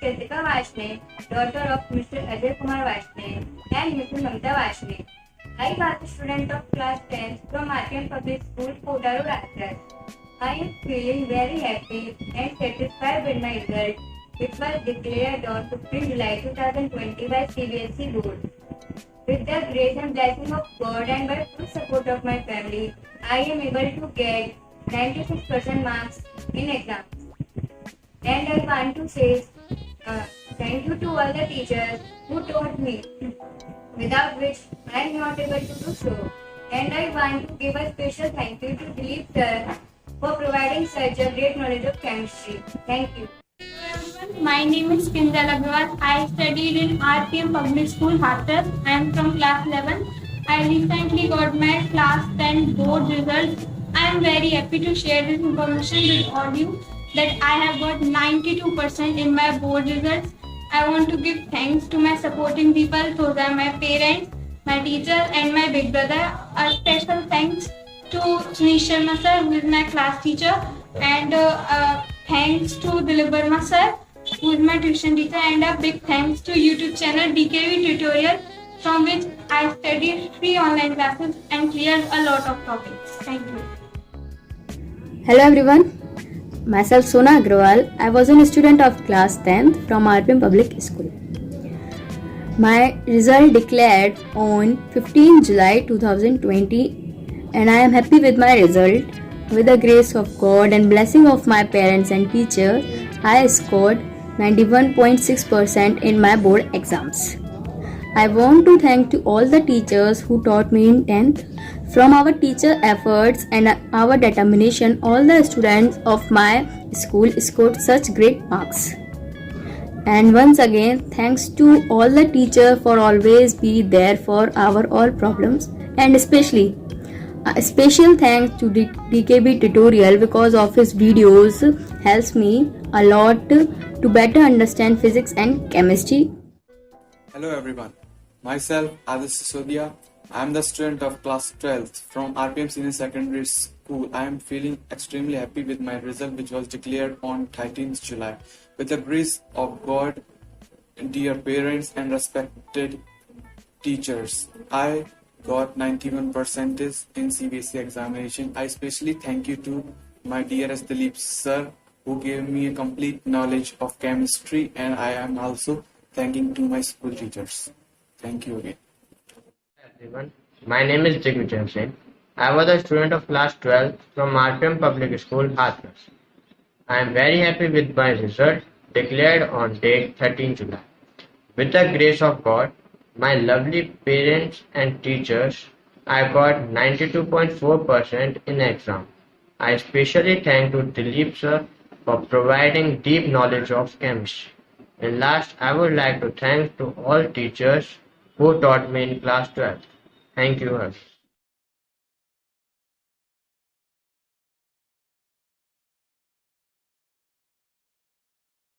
Jessica Vashne, daughter of Mr. Ajay Kumar Vashne and Mrs. Mamta Vashne. I was a student of class 10 from RPM Public School, Kotaru, Rajasthan. I am feeling very happy and satisfied with my result, which was declared on 15 July 2020 by CBSE Board. With the grace and blessing of God and by full support of my family, I am able to get 96% marks in exams. And I want to say thank you to all the teachers who taught me, without which I am not able to do so. And I want to give a special thank you to Dilip sir for providing such a great knowledge of chemistry. Thank you. My name is Kinjal Agarwal. I studied in RPM Public School, Hathras. I am from class 11. I recently got my class 10 board results. I am very happy to share this information with all you that I have got 92% in my board results. I want to give thanks to my supporting people. Those are my parents, my teachers and my big brother. A special thanks to Sunil Sharma sir, who is my class teacher, and thanks to Dilip Verma sir, who is my tuition teacher, and a big thanks to YouTube channel DKV Tutorial, from which I studied free online classes and cleared a lot of topics. Thank you. Hello everyone, myself Sona Agrawal. I was a student of class 10th from RPM Public School. My result declared on 15 July 2020 and I am happy with my result. With the grace of God and blessing of my parents and teachers, I scored 91.6% in my board exams. I want to thank to all the teachers who taught me in 10th. From our teacher efforts and our determination, all the students of my school scored such great marks. And once again, thanks to all the teachers for always be there for our all problems, and especially a special thanks to DKB Tutorial because of his videos helps me a lot to better understand physics and chemistry. Hello everyone, myself Aditya Sisodia. I am the student of class 12th from RPM Senior Secondary School. I am feeling extremely happy with my result, which was declared on 13th July. With the grace of God, dear parents and respected teachers, I got 91% in CBSE examination. I especially thank you to my dearest Dilip sir, who gave me a complete knowledge of chemistry, and I am also thanking to my school teachers. Thank you again. Everyone, my name is Digvijay Singh. I was a student of class 12 from RPM Public School, Hathras. I am very happy with my result declared on date 13 July. With the grace of God, my lovely parents and teachers, I got 92.4% in exam. I especially thank to Dilip sir for providing deep knowledge of chemistry. And last, I would like to thank to all teachers who taught me in class 12. Thank you, Harsh.